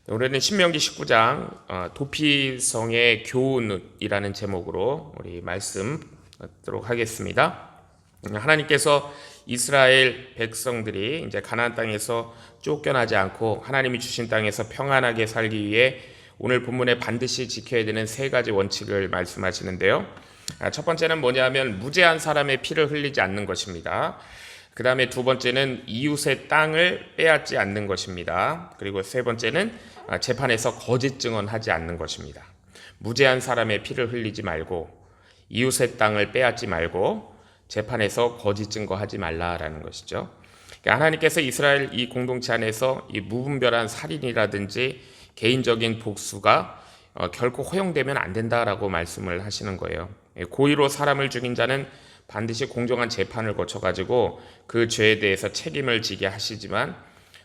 올해는 신명기 19장 도피성의 교훈이라는 제목으로 우리 말씀 듣도록 하겠습니다. 하나님께서 이스라엘 백성들이 이제 가나안 땅에서 쫓겨나지 않고 하나님이 주신 땅에서 평안하게 살기 위해 오늘 본문에 반드시 지켜야 되는 세 가지 원칙을 말씀하시는데요. 첫 번째는 뭐냐면 무죄한 사람의 피를 흘리지 않는 것입니다. 그 다음에 두 번째는 이웃의 땅을 빼앗지 않는 것입니다. 그리고 세 번째는 재판에서 거짓 증언하지 않는 것입니다. 무죄한 사람의 피를 흘리지 말고 이웃의 땅을 빼앗지 말고 재판에서 거짓 증거하지 말라라는 것이죠. 하나님께서 이스라엘 이 공동체 안에서 이 무분별한 살인이라든지 개인적인 복수가 결코 허용되면 안 된다라고 말씀을 하시는 거예요. 고의로 사람을 죽인 자는 반드시 공정한 재판을 거쳐가지고 그 죄에 대해서 책임을 지게 하시지만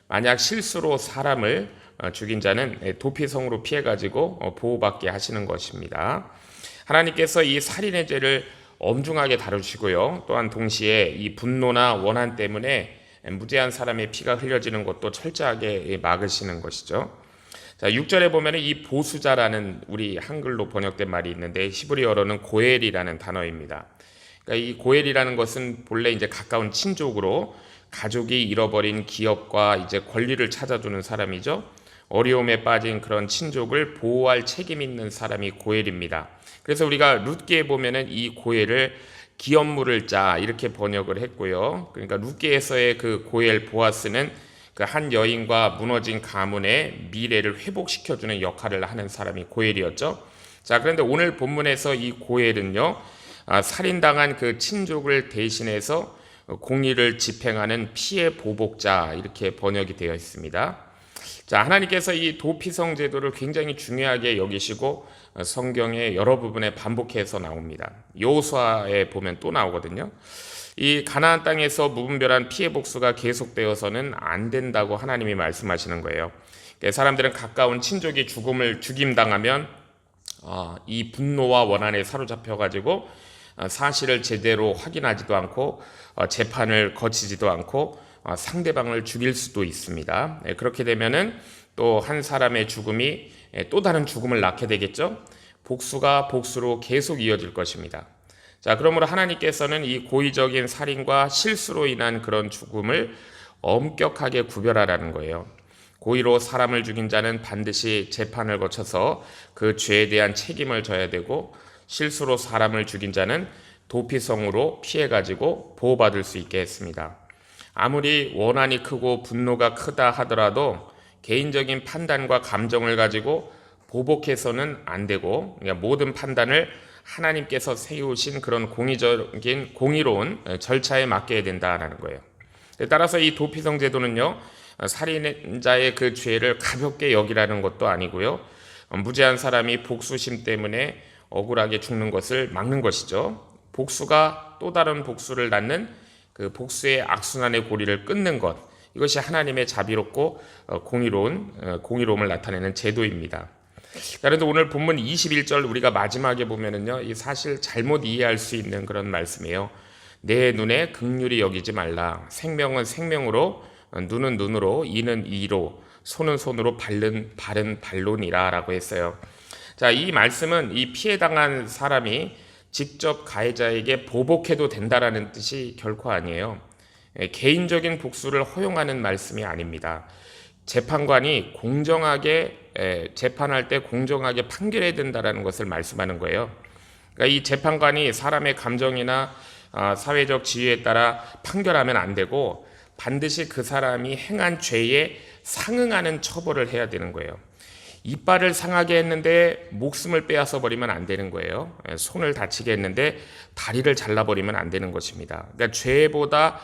만약 실수로 사람을 죽인 자는 도피성으로 피해가지고 보호받게 하시는 것입니다. 하나님께서 이 살인의 죄를 엄중하게 다루시고요. 또한 동시에 이 분노나 원한 때문에 무죄한 사람의 피가 흘려지는 것도 철저하게 막으시는 것이죠. 자, 6절에 보면 이 보수자라는 우리 한글로 번역된 말이 있는데 히브리어로는 고엘이라는 단어입니다. 그러니까 이 고엘이라는 것은 본래 이제 가까운 친족으로 가족이 잃어버린 기업과 이제 권리를 찾아주는 사람이죠. 어려움에 빠진 그런 친족을 보호할 책임 있는 사람이 고엘입니다. 그래서 우리가 룻기에 보면은 이 고엘을 기업 물을 자 이렇게 번역을 했고요. 그러니까 룻기에서의 그 고엘 보아스는 그 한 여인과 무너진 가문의 미래를 회복시켜주는 역할을 하는 사람이 고엘이었죠. 자, 그런데 오늘 본문에서 이 고엘은요, 살인당한 그 친족을 대신해서 공의를 집행하는 피해 보복자 이렇게 번역이 되어 있습니다. 자, 하나님께서 이 도피성 제도를 굉장히 중요하게 여기시고 성경의 여러 부분에 반복해서 나옵니다. 여호수아에 보면 또 나오거든요. 이 가나안 땅에서 무분별한 피해 복수가 계속되어서는 안 된다고 하나님이 말씀하시는 거예요. 사람들은 가까운 친족이 죽임당하면 이 분노와 원한에 사로잡혀가지고 사실을 제대로 확인하지도 않고 재판을 거치지도 않고 상대방을 죽일 수도 있습니다. 그렇게 되면은 또 한 사람의 죽음이 또 다른 죽음을 낳게 되겠죠. 복수가 복수로 계속 이어질 것입니다. 자, 그러므로 하나님께서는 이 고의적인 살인과 실수로 인한 그런 죽음을 엄격하게 구별하라는 거예요. 고의로 사람을 죽인 자는 반드시 재판을 거쳐서 그 죄에 대한 책임을 져야 되고 실수로 사람을 죽인 자는 도피성으로 피해가지고 보호받을 수 있게 했습니다. 아무리 원한이 크고 분노가 크다 하더라도 개인적인 판단과 감정을 가지고 보복해서는 안 되고 모든 판단을 하나님께서 세우신 그런 공의적인 공의로운 절차에 맡겨야 된다는 거예요. 따라서 이 도피성 제도는요, 살인자의 그 죄를 가볍게 여기라는 것도 아니고요, 무죄한 사람이 복수심 때문에 억울하게 죽는 것을 막는 것이죠. 복수가 또 다른 복수를 낳는 그 복수의 악순환의 고리를 끊는 것, 이것이 하나님의 자비롭고 공의로움을 나타내는 제도입니다. 그런데 오늘 본문 21절 우리가 마지막에 보면은요, 이 사실 잘못 이해할 수 있는 그런 말씀이에요. 내 눈에 긍휼히 여기지 말라. 생명은 생명으로, 눈은 눈으로, 이는 이로, 손은 손으로, 발은 발론이라라고 했어요. 자, 이 말씀은 이 피해당한 사람이 직접 가해자에게 보복해도 된다라는 뜻이 결코 아니에요. 개인적인 복수를 허용하는 말씀이 아닙니다. 재판관이 공정하게 재판할 때 공정하게 판결해야 된다라는 것을 말씀하는 거예요. 그러니까 이 재판관이 사람의 감정이나 사회적 지위에 따라 판결하면 안 되고 반드시 그 사람이 행한 죄에 상응하는 처벌을 해야 되는 거예요. 이빨을 상하게 했는데 목숨을 빼앗아 버리면 안 되는 거예요. 손을 다치게 했는데 다리를 잘라버리면 안 되는 것입니다. 그러니까 죄보다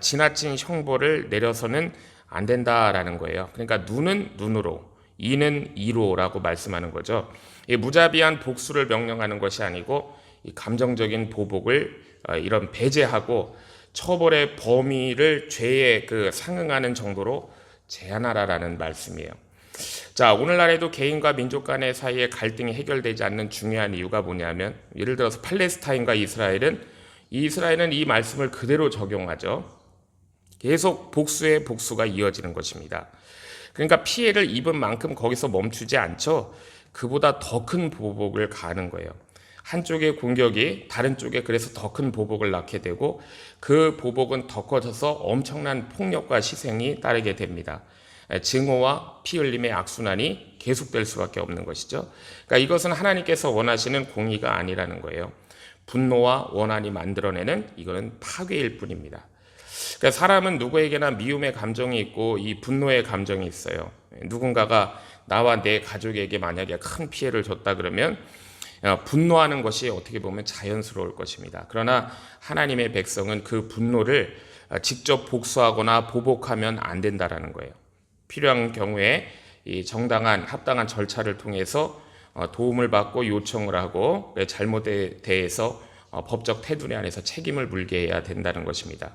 지나친 형벌을 내려서는 안 된다라는 거예요. 그러니까 눈은 눈으로, 이는 이로라고 말씀하는 거죠. 무자비한 복수를 명령하는 것이 아니고 이 감정적인 보복을 이런 배제하고 처벌의 범위를 죄에 그 상응하는 정도로 제한하라라는 말씀이에요. 자, 오늘날에도 개인과 민족 간의 사이에 갈등이 해결되지 않는 중요한 이유가 뭐냐면, 예를 들어서 팔레스타인과 이스라엘은 이 말씀을 그대로 적용하죠. 계속 복수의 복수가 이어지는 것입니다. 그러니까 피해를 입은 만큼 거기서 멈추지 않죠. 그보다 더 큰 보복을 가하는 거예요. 한쪽의 공격이 다른 쪽에 그래서 더 큰 보복을 낳게 되고 그 보복은 더 커져서 엄청난 폭력과 희생이 따르게 됩니다. 증오와 피 흘림의 악순환이 계속될 수밖에 없는 것이죠. 그러니까 이것은 하나님께서 원하시는 공의가 아니라는 거예요. 분노와 원한이 만들어내는 이거는 파괴일 뿐입니다. 그러니까 사람은 누구에게나 미움의 감정이 있고 이 분노의 감정이 있어요. 누군가가 나와 내 가족에게 만약에 큰 피해를 줬다 그러면 분노하는 것이 어떻게 보면 자연스러울 것입니다. 그러나 하나님의 백성은 그 분노를 직접 복수하거나 보복하면 안 된다라는 거예요. 필요한 경우에 이 정당한 합당한 절차를 통해서 도움을 받고 요청을 하고 잘못에 대해서 법적 테두리 안에서 책임을 물게 해야 된다는 것입니다.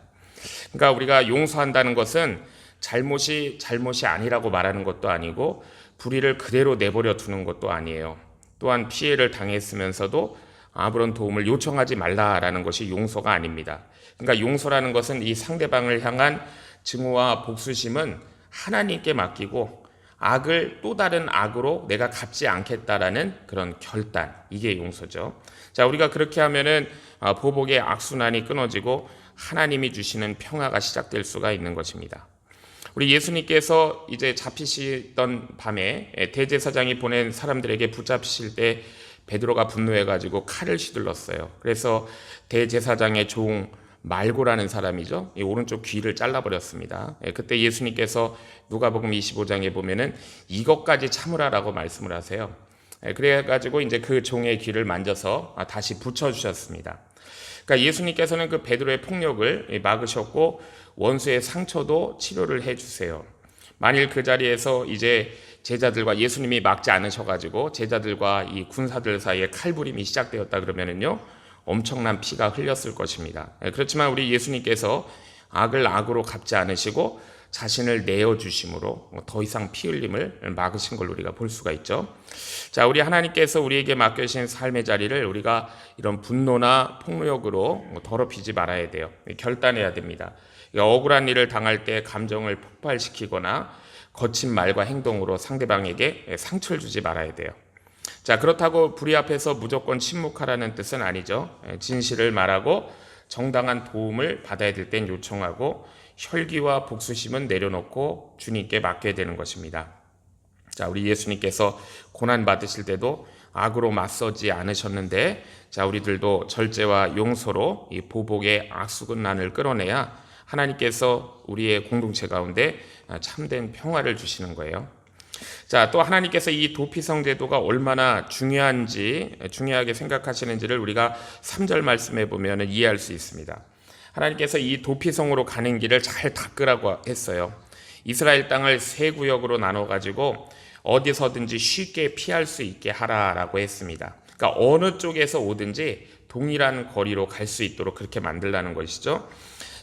그러니까 우리가 용서한다는 것은 잘못이 아니라고 말하는 것도 아니고 불의를 그대로 내버려 두는 것도 아니에요. 또한 피해를 당했으면서도 아무런 도움을 요청하지 말라라는 것이 용서가 아닙니다. 그러니까 용서라는 것은 이 상대방을 향한 증오와 복수심은 하나님께 맡기고 악을 또 다른 악으로 내가 갚지 않겠다라는 그런 결단, 이게 용서죠. 자, 우리가 그렇게 하면은 보복의 악순환이 끊어지고 하나님이 주시는 평화가 시작될 수가 있는 것입니다. 우리 예수님께서 이제 잡히시던 밤에 대제사장이 보낸 사람들에게 붙잡히실 때 베드로가 분노해가지고 칼을 휘둘렀어요. 그래서 대제사장의 종 말고라는 사람이죠. 이 오른쪽 귀를 잘라버렸습니다. 그때 예수님께서 누가복음 25장에 보면은 이것까지 참으라라고 말씀을 하세요. 그래가지고 이제 그 종의 귀를 만져서 다시 붙여주셨습니다. 그러니까 예수님께서는 그 베드로의 폭력을 막으셨고 원수의 상처도 치료를 해주세요. 만일 그 자리에서 이제 제자들과 예수님이 막지 않으셔가지고 제자들과 이 군사들 사이에 칼부림이 시작되었다 그러면은요 엄청난 피가 흘렸을 것입니다. 그렇지만 우리 예수님께서 악을 악으로 갚지 않으시고 자신을 내어주심으로 더 이상 피 흘림을 막으신 걸 우리가 볼 수가 있죠. 자, 우리 하나님께서 우리에게 맡겨주신 삶의 자리를 우리가 이런 분노나 폭력으로 더럽히지 말아야 돼요. 결단해야 됩니다. 억울한 일을 당할 때 감정을 폭발시키거나 거친 말과 행동으로 상대방에게 상처를 주지 말아야 돼요. 자, 그렇다고 불의 앞에서 무조건 침묵하라는 뜻은 아니죠. 진실을 말하고 정당한 도움을 받아야 될 땐 요청하고 혈기와 복수심은 내려놓고 주님께 맡겨야 되는 것입니다. 자, 우리 예수님께서 고난 받으실 때도 악으로 맞서지 않으셨는데, 자, 우리들도 절제와 용서로 이 보복의 악순환을 끌어내야 하나님께서 우리의 공동체 가운데 참된 평화를 주시는 거예요. 자, 또 하나님께서 이 도피성 제도가 얼마나 중요하게 생각하시는지를 우리가 3절 말씀에 보면 이해할 수 있습니다. 하나님께서 이 도피성으로 가는 길을 잘 닦으라고 했어요. 이스라엘 땅을 세 구역으로 나눠가지고 어디서든지 쉽게 피할 수 있게 하라라고 했습니다. 그러니까 어느 쪽에서 오든지 동일한 거리로 갈 수 있도록 그렇게 만들라는 것이죠.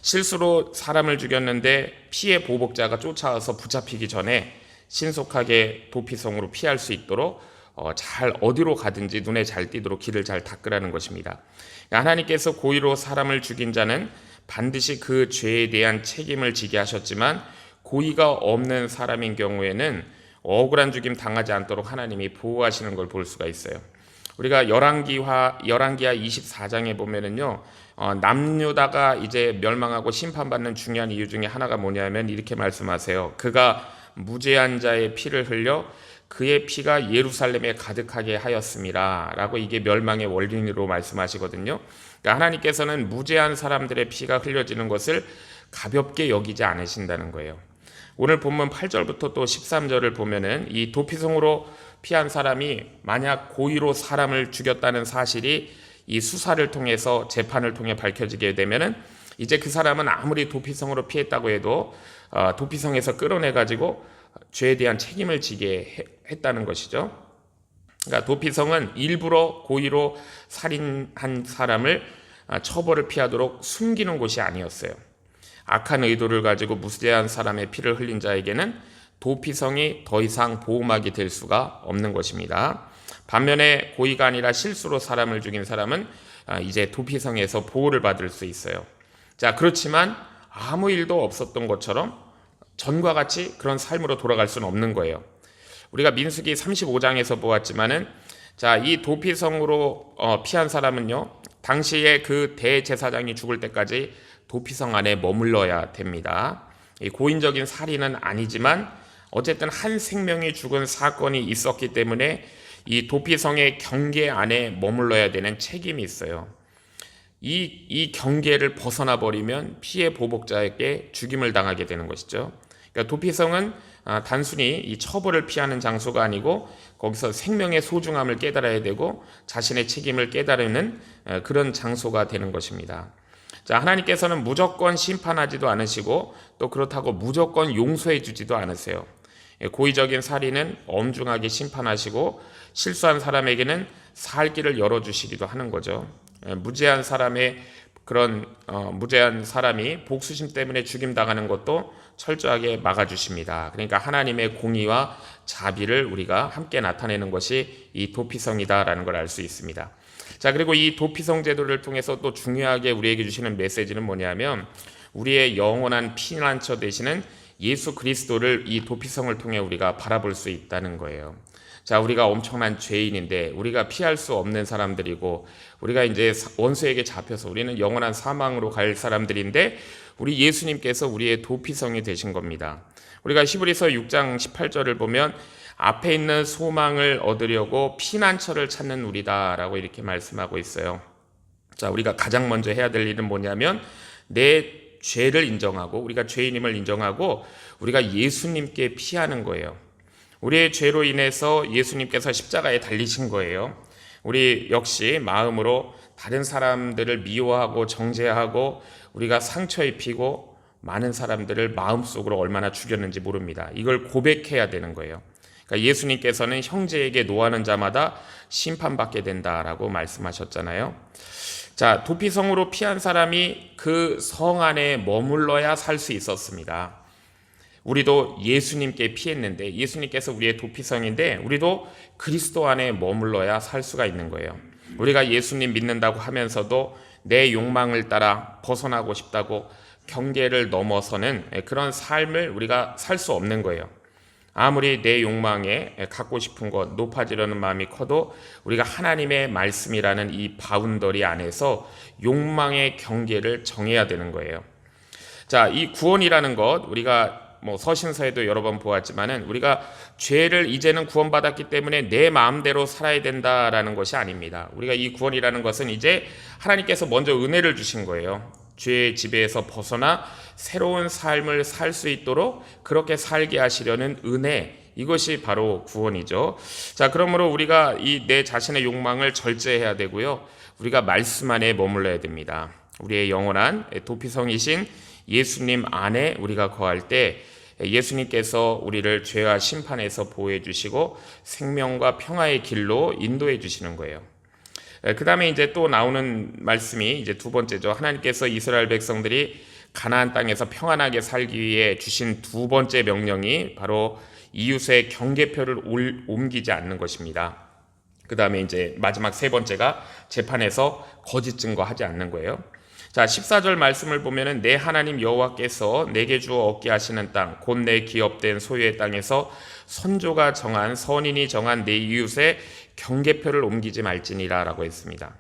실수로 사람을 죽였는데 피해 보복자가 쫓아와서 붙잡히기 전에 신속하게 도피성으로 피할 수 있도록 잘 어디로 가든지 눈에 잘 띄도록 길을 잘 닦으라는 것입니다. 하나님께서 고의로 사람을 죽인 자는 반드시 그 죄에 대한 책임을 지게 하셨지만 고의가 없는 사람인 경우에는 억울한 죽임 당하지 않도록 하나님이 보호하시는 걸 볼 수가 있어요. 우리가 열왕기하 24장에 보면은요, 남유다가 이제 멸망하고 심판받는 중요한 이유 중에 하나가 뭐냐면 이렇게 말씀하세요. 그가 무죄한 자의 피를 흘려 그의 피가 예루살렘에 가득하게 하였음이라 라고 이게 멸망의 원인으로 말씀하시거든요. 그러니까 하나님께서는 무죄한 사람들의 피가 흘려지는 것을 가볍게 여기지 않으신다는 거예요. 오늘 본문 8절부터 또 13절을 보면은 이 도피성으로 피한 사람이 만약 고의로 사람을 죽였다는 사실이 이 수사를 통해서 재판을 통해 밝혀지게 되면은 이제 그 사람은 아무리 도피성으로 피했다고 해도 도피성에서 끌어내가지고 죄에 대한 책임을 지게 했다는 것이죠. 그러니까 도피성은 일부러 고의로 살인한 사람을 처벌을 피하도록 숨기는 곳이 아니었어요. 악한 의도를 가지고 무죄한 사람의 피를 흘린 자에게는 도피성이 더 이상 보호막이 될 수가 없는 것입니다. 반면에 고의가 아니라 실수로 사람을 죽인 사람은 이제 도피성에서 보호를 받을 수 있어요. 자, 그렇지만 아무 일도 없었던 것처럼 전과 같이 그런 삶으로 돌아갈 수는 없는 거예요. 우리가 민수기 35장에서 보았지만은 이 도피성으로 피한 사람은요, 당시에 그 대제사장이 죽을 때까지 도피성 안에 머물러야 됩니다. 고인적인 살인은 아니지만 어쨌든 한 생명이 죽은 사건이 있었기 때문에 이 도피성의 경계 안에 머물러야 되는 책임이 있어요. 이 경계를 벗어나 버리면 피해 보복자에게 죽임을 당하게 되는 것이죠. 그러니까 도피성은 단순히 이 처벌을 피하는 장소가 아니고 거기서 생명의 소중함을 깨달아야 되고 자신의 책임을 깨달으는 그런 장소가 되는 것입니다. 하나님께서는 무조건 심판하지도 않으시고 또 그렇다고 무조건 용서해 주지도 않으세요. 고의적인 살인은 엄중하게 심판하시고 실수한 사람에게는 살 길을 열어주시기도 하는 거죠. 무죄한 사람이 복수심 때문에 죽임당하는 것도 철저하게 막아주십니다. 그러니까 하나님의 공의와 자비를 우리가 함께 나타내는 것이 이 도피성이다라는 걸 알 수 있습니다. 그리고 이 도피성 제도를 통해서 또 중요하게 우리에게 주시는 메시지는 뭐냐면 우리의 영원한 피난처 되시는 예수 그리스도를 이 도피성을 통해 우리가 바라볼 수 있다는 거예요. 우리가 엄청난 죄인인데 우리가 피할 수 없는 사람들이고 우리가 이제 원수에게 잡혀서 우리는 영원한 사망으로 갈 사람들인데 우리 예수님께서 우리의 도피성이 되신 겁니다. 우리가 히브리서 6장 18절을 보면 앞에 있는 소망을 얻으려고 피난처를 찾는 우리다라고 이렇게 말씀하고 있어요. 우리가 가장 먼저 해야 될 일은 뭐냐면 내 죄를 인정하고 우리가 죄인임을 인정하고 우리가 예수님께 피하는 거예요. 우리의 죄로 인해서 예수님께서 십자가에 달리신 거예요. 우리 역시 마음으로 다른 사람들을 미워하고 정죄하고 우리가 상처 입히고 많은 사람들을 마음속으로 얼마나 죽였는지 모릅니다. 이걸 고백해야 되는 거예요. 그러니까 예수님께서는 형제에게 노하는 자마다 심판받게 된다라고 말씀하셨잖아요. 도피성으로 피한 사람이 그 성 안에 머물러야 살 수 있었습니다. 우리도 예수님께 피했는데 예수님께서 우리의 도피성인데 우리도 그리스도 안에 머물러야 살 수가 있는 거예요. 우리가 예수님 믿는다고 하면서도 내 욕망을 따라 벗어나고 싶다고 경계를 넘어서는 그런 삶을 우리가 살 수 없는 거예요. 아무리 내 욕망에 갖고 싶은 것 높아지려는 마음이 커도 우리가 하나님의 말씀이라는 이 바운더리 안에서 욕망의 경계를 정해야 되는 거예요. 이 구원이라는 것 우리가 서신서에도 여러 번 보았지만은 우리가 죄를 이제는 구원받았기 때문에 내 마음대로 살아야 된다라는 것이 아닙니다. 우리가 이 구원이라는 것은 이제 하나님께서 먼저 은혜를 주신 거예요. 죄의 지배에서 벗어나 새로운 삶을 살 수 있도록 그렇게 살게 하시려는 은혜, 이것이 바로 구원이죠. 그러므로 우리가 이 내 자신의 욕망을 절제해야 되고요. 우리가 말씀 안에 머물러야 됩니다. 우리의 영원한 도피성이신 예수님 안에 우리가 거할 때 예수님께서 우리를 죄와 심판에서 보호해 주시고 생명과 평화의 길로 인도해 주시는 거예요. 그 다음에 이제 또 나오는 말씀이 이제 두 번째죠. 하나님께서 이스라엘 백성들이 가나안 땅에서 평안하게 살기 위해 주신 두 번째 명령이 바로 이웃의 경계표를 옮기지 않는 것입니다. 그 다음에 이제 마지막 세 번째가 재판에서 거짓 증거하지 않는 거예요. 14절 말씀을 보면은 내 하나님 여호와께서 내게 주어 얻게 하시는 땅, 곧 내 기업된 소유의 땅에서 선조가 정한 선인이 정한 내 이웃의 경계표를 옮기지 말지니라라고 했습니다.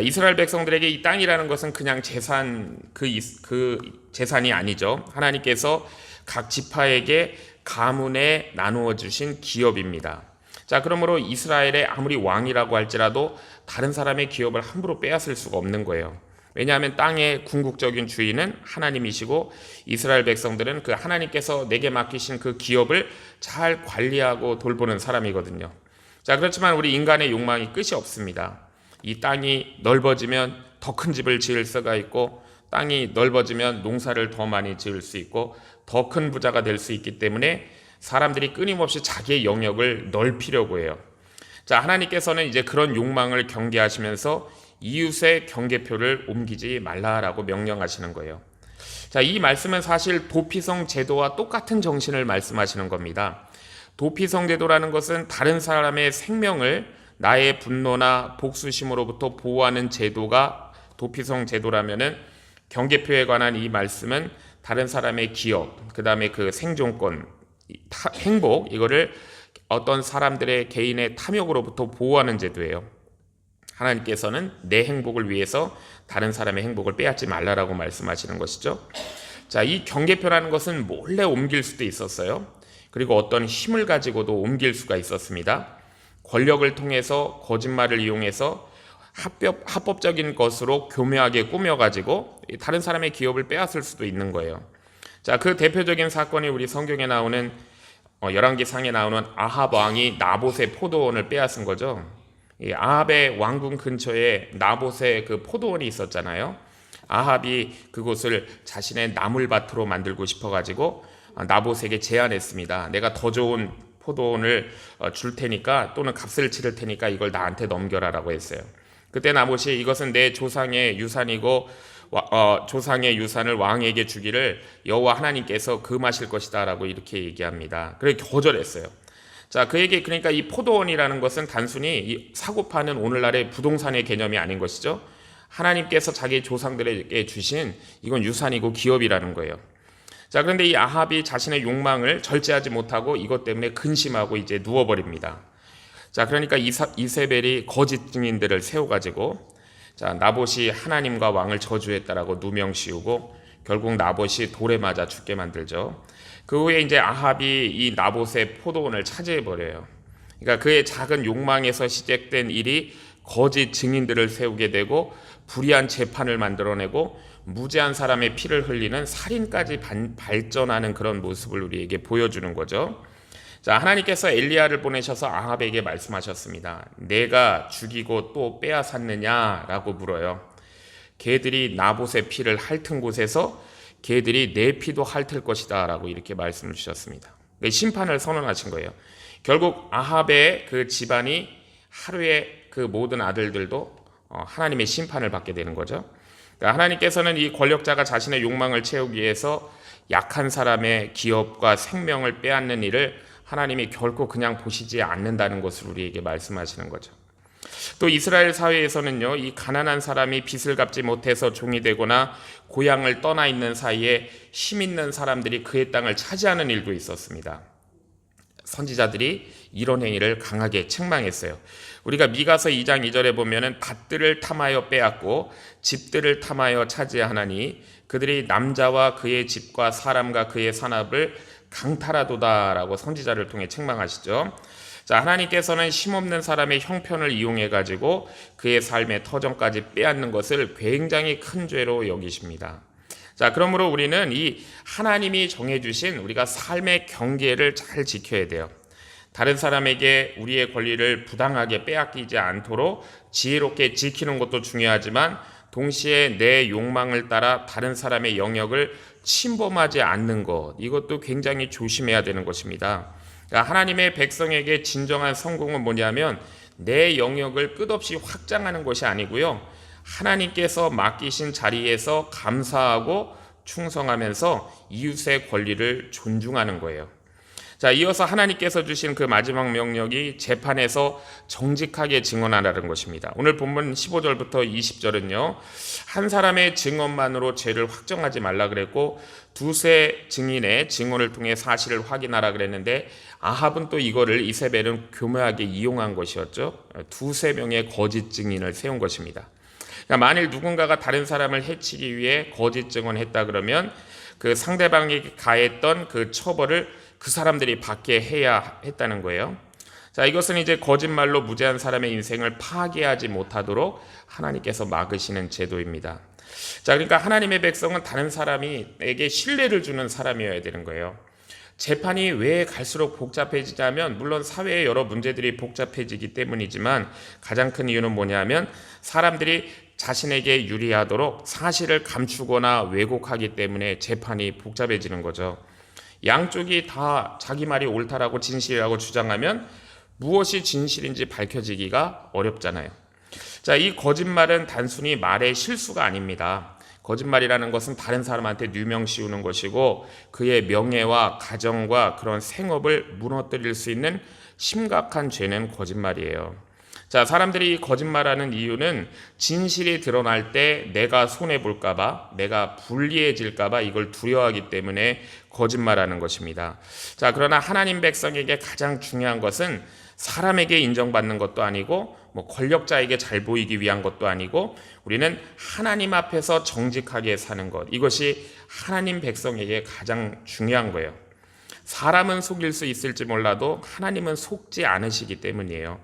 이스라엘 백성들에게 이 땅이라는 것은 그냥 재산 그 재산이 아니죠. 하나님께서 각 지파에게 가문에 나누어 주신 기업입니다. 그러므로 이스라엘의 아무리 왕이라고 할지라도 다른 사람의 기업을 함부로 빼앗을 수가 없는 거예요. 왜냐하면 땅의 궁극적인 주인은 하나님이시고 이스라엘 백성들은 그 하나님께서 내게 맡기신 그 기업을 잘 관리하고 돌보는 사람이거든요. 그렇지만 우리 인간의 욕망이 끝이 없습니다. 이 땅이 넓어지면 더 큰 집을 지을 수가 있고 땅이 넓어지면 농사를 더 많이 지을 수 있고 더 큰 부자가 될 수 있기 때문에 사람들이 끊임없이 자기의 영역을 넓히려고 해요. 하나님께서는 이제 그런 욕망을 경계하시면서 이웃의 경계표를 옮기지 말라라고 명령하시는 거예요. 이 말씀은 사실 도피성 제도와 똑같은 정신을 말씀하시는 겁니다. 도피성 제도라는 것은 다른 사람의 생명을 나의 분노나 복수심으로부터 보호하는 제도가 도피성 제도라면은 경계표에 관한 이 말씀은 다른 사람의 기업, 그 다음에 그 생존권, 행복, 이거를 어떤 사람들의 개인의 탐욕으로부터 보호하는 제도예요. 하나님께서는 내 행복을 위해서 다른 사람의 행복을 빼앗지 말라라고 말씀하시는 것이죠. 자, 이 경계표라는 것은 몰래 옮길 수도 있었어요. 그리고 어떤 힘을 가지고도 옮길 수가 있었습니다. 권력을 통해서 거짓말을 이용해서 합법적인 것으로 교묘하게 꾸며가지고 다른 사람의 기업을 빼앗을 수도 있는 거예요. 자, 그 대표적인 사건이 우리 성경에 나오는 열왕기상에 나오는 아합 왕이 나봇의 포도원을 빼앗은 거죠. 이 아합의 왕궁 근처에 나봇의 그 포도원이 있었잖아요. 아합이 그곳을 자신의 나물밭으로 만들고 싶어가지고 나봇에게 제안했습니다. 내가 더 좋은 포도원을 줄 테니까, 또는 값을 치를 테니까 이걸 나한테 넘겨라라고 했어요. 그때 나봇이 이것은 내 조상의 유산이고 조상의 유산을 왕에게 주기를 여호와 하나님께서 금하실 것이다라고 이렇게 얘기합니다. 그래 거절했어요. 자, 그에게, 그러니까 이 포도원이라는 것은 단순히 이 사고 파는 오늘날의 부동산의 개념이 아닌 것이죠. 하나님께서 자기 조상들에게 주신, 이건 유산이고 기업이라는 거예요. 자, 그런데 이 아합이 자신의 욕망을 절제하지 못하고 이것 때문에 근심하고 이제 누워버립니다. 자, 그러니까 이세벨이 거짓 증인들을 세워가지고, 자, 나봇이 하나님과 왕을 저주했다라고 누명 씌우고 결국 나봇이 돌에 맞아 죽게 만들죠. 그 후에 이제 아합이 이 나봇의 포도원을 차지해 버려요. 그러니까 그의 작은 욕망에서 시작된 일이 거짓 증인들을 세우게 되고 불의한 재판을 만들어내고 무죄한 사람의 피를 흘리는 살인까지 발전하는 그런 모습을 우리에게 보여주는 거죠. 자, 하나님께서 엘리야를 보내셔서 아합에게 말씀하셨습니다. 내가 죽이고 또 빼앗았느냐라고 물어요. 개들이 나봇의 피를 핥은 곳에서 개들이 내 피도 핥을 것이다 라고 이렇게 말씀을 주셨습니다. 심판을 선언하신 거예요. 결국 아합의 그 집안이, 하루에 그 모든 아들들도 하나님의 심판을 받게 되는 거죠. 그러니까 하나님께서는 이 권력자가 자신의 욕망을 채우기 위해서 약한 사람의 기업과 생명을 빼앗는 일을 하나님이 결코 그냥 보시지 않는다는 것을 우리에게 말씀하시는 거죠. 또 이스라엘 사회에서는요, 이 가난한 사람이 빚을 갚지 못해서 종이 되거나 고향을 떠나 있는 사이에 힘 있는 사람들이 그의 땅을 차지하는 일도 있었습니다. 선지자들이 이런 행위를 강하게 책망했어요. 우리가 미가서 2장 2절에 보면은 밭들을 탐하여 빼앗고 집들을 탐하여 차지하나니 그들이 남자와 그의 집과 사람과 그의 산업을 강탈하도다라고 선지자를 통해 책망하시죠. 자, 하나님께서는 힘없는 사람의 형편을 이용해 가지고 그의 삶의 터전까지 빼앗는 것을 굉장히 큰 죄로 여기십니다. 자, 그러므로 우리는 이 하나님이 정해주신 우리가 삶의 경계를 잘 지켜야 돼요. 다른 사람에게 우리의 권리를 부당하게 빼앗기지 않도록 지혜롭게 지키는 것도 중요하지만 동시에 내 욕망을 따라 다른 사람의 영역을 침범하지 않는 것, 이것도 굉장히 조심해야 되는 것입니다. 그러니까 하나님의 백성에게 진정한 성공은 뭐냐면 내 영역을 끝없이 확장하는 것이 아니고요, 하나님께서 맡기신 자리에서 감사하고 충성하면서 이웃의 권리를 존중하는 거예요. 자, 이어서 하나님께서 주신 그 마지막 명령이 재판에서 정직하게 증언하라는 것입니다. 오늘 본문 15절부터 20절은요, 한 사람의 증언만으로 죄를 확정하지 말라 그랬고 두세 증인의 증언을 통해 사실을 확인하라 그랬는데 아합은 또 이거를 이세벨은 교묘하게 이용한 것이었죠. 두세 명의 거짓 증인을 세운 것입니다. 그러니까 만일 누군가가 다른 사람을 해치기 위해 거짓 증언했다 그러면 그 상대방이 가했던 그 처벌을 그 사람들이 받게 해야 했다는 거예요. 자, 이것은 이제 거짓말로 무죄한 사람의 인생을 파괴하지 못하도록 하나님께서 막으시는 제도입니다. 자, 그러니까 하나님의 백성은 다른 사람에게 신뢰를 주는 사람이어야 되는 거예요. 재판이 왜 갈수록 복잡해지냐면 물론 사회의 여러 문제들이 복잡해지기 때문이지만 가장 큰 이유는 뭐냐면 사람들이 자신에게 유리하도록 사실을 감추거나 왜곡하기 때문에 재판이 복잡해지는 거죠. 양쪽이 다 자기 말이 옳다라고 진실이라고 주장하면 무엇이 진실인지 밝혀지기가 어렵잖아요. 자, 이 거짓말은 단순히 말의 실수가 아닙니다. 거짓말이라는 것은 다른 사람한테 누명 씌우는 것이고 그의 명예와 가정과 그런 생업을 무너뜨릴 수 있는 심각한 죄는 거짓말이에요. 자, 사람들이 거짓말하는 이유는 진실이 드러날 때 내가 손해볼까봐, 내가 불리해질까봐 이걸 두려워하기 때문에 거짓말하는 것입니다. 자, 그러나 하나님 백성에게 가장 중요한 것은 사람에게 인정받는 것도 아니고 권력자에게 잘 보이기 위한 것도 아니고 우리는 하나님 앞에서 정직하게 사는 것, 이것이 하나님 백성에게 가장 중요한 거예요. 사람은 속일 수 있을지 몰라도 하나님은 속지 않으시기 때문이에요.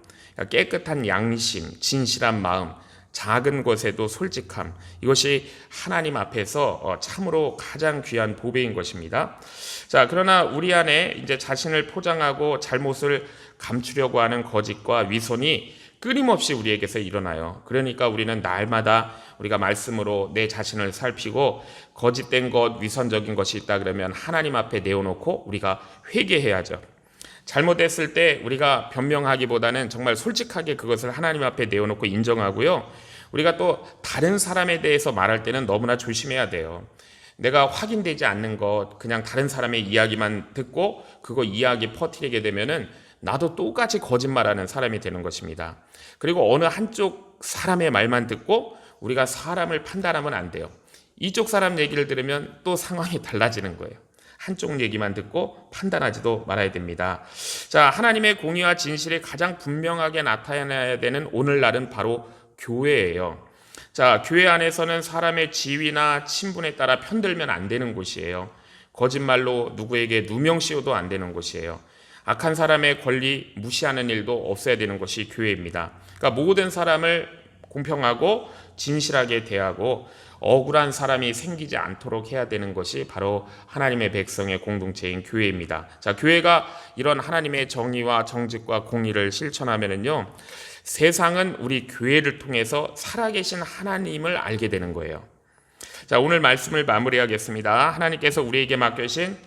깨끗한 양심, 진실한 마음, 작은 것에도 솔직함, 이것이 하나님 앞에서 참으로 가장 귀한 보배인 것입니다. 자, 그러나 우리 안에 이제 자신을 포장하고 잘못을 감추려고 하는 거짓과 위선이 끊임없이 우리에게서 일어나요. 그러니까 우리는 날마다 우리가 말씀으로 내 자신을 살피고 거짓된 것, 위선적인 것이 있다 그러면 하나님 앞에 내어놓고 우리가 회개해야죠. 잘못했을 때 우리가 변명하기보다는 정말 솔직하게 그것을 하나님 앞에 내어놓고 인정하고요. 우리가 또 다른 사람에 대해서 말할 때는 너무나 조심해야 돼요. 내가 확인되지 않는 것, 그냥 다른 사람의 이야기만 듣고 그거 이야기 퍼뜨리게 되면은 나도 똑같이 거짓말하는 사람이 되는 것입니다. 그리고 어느 한쪽 사람의 말만 듣고 우리가 사람을 판단하면 안 돼요. 이쪽 사람 얘기를 들으면 또 상황이 달라지는 거예요. 한쪽 얘기만 듣고 판단하지도 말아야 됩니다. 자, 하나님의 공의와 진실이 가장 분명하게 나타나야 되는 오늘날은 바로 교회예요. 자, 교회 안에서는 사람의 지위나 친분에 따라 편들면 안 되는 곳이에요. 거짓말로 누구에게 누명 씌워도 안 되는 곳이에요. 악한 사람의 권리 무시하는 일도 없어야 되는 것이 교회입니다. 그러니까 모든 사람을 공평하고 진실하게 대하고 억울한 사람이 생기지 않도록 해야 되는 것이 바로 하나님의 백성의 공동체인 교회입니다. 자, 교회가 이런 하나님의 정의와 정직과 공의를 실천하면은요, 세상은 우리 교회를 통해서 살아계신 하나님을 알게 되는 거예요. 자, 오늘 말씀을 마무리하겠습니다. 하나님께서 우리에게 맡겨신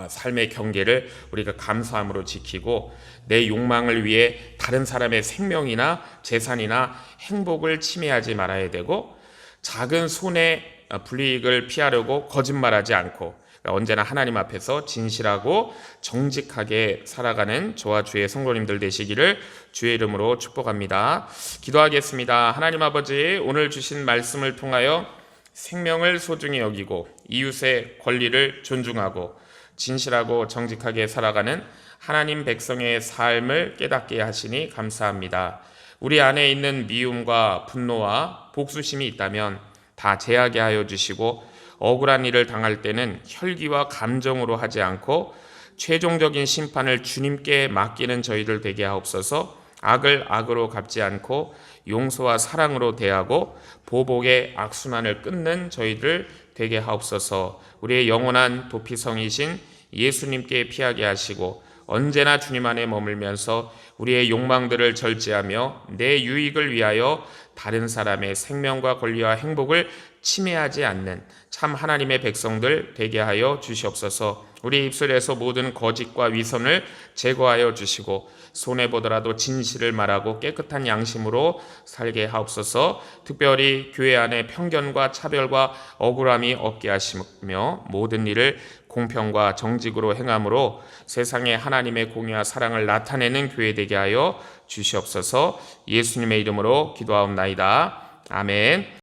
삶의 경계를 우리가 감사함으로 지키고 내 욕망을 위해 다른 사람의 생명이나 재산이나 행복을 침해하지 말아야 되고 작은 손해 불이익을 피하려고 거짓말하지 않고 언제나 하나님 앞에서 진실하고 정직하게 살아가는 저와 주의 성도님들 되시기를 주의 이름으로 축복합니다. 기도하겠습니다. 하나님 아버지, 오늘 주신 말씀을 통하여 생명을 소중히 여기고 이웃의 권리를 존중하고 진실하고 정직하게 살아가는 하나님 백성의 삶을 깨닫게 하시니 감사합니다. 우리 안에 있는 미움과 분노와 복수심이 있다면 다 제하게 하여 주시고 억울한 일을 당할 때는 혈기와 감정으로 하지 않고 최종적인 심판을 주님께 맡기는 저희들 되게 하옵소서. 악을 악으로 갚지 않고 용서와 사랑으로 대하고 보복의 악순환을 끊는 저희들 되게 하옵소서. 우리의 영원한 도피성이신 예수님께 피하게 하시고 언제나 주님 안에 머물면서 우리의 욕망들을 절제하며 내 유익을 위하여 다른 사람의 생명과 권리와 행복을 침해하지 않는 참 하나님의 백성들 되게 하여 주시옵소서. 우리 입술에서 모든 거짓과 위선을 제거하여 주시고 손해보더라도 진실을 말하고 깨끗한 양심으로 살게 하옵소서. 특별히 교회 안에 편견과 차별과 억울함이 없게 하시며 모든 일을 공평과 정직으로 행함으로 세상에 하나님의 공의와 사랑을 나타내는 교회 되게 하여 주시옵소서. 예수님의 이름으로 기도하옵나이다. 아멘.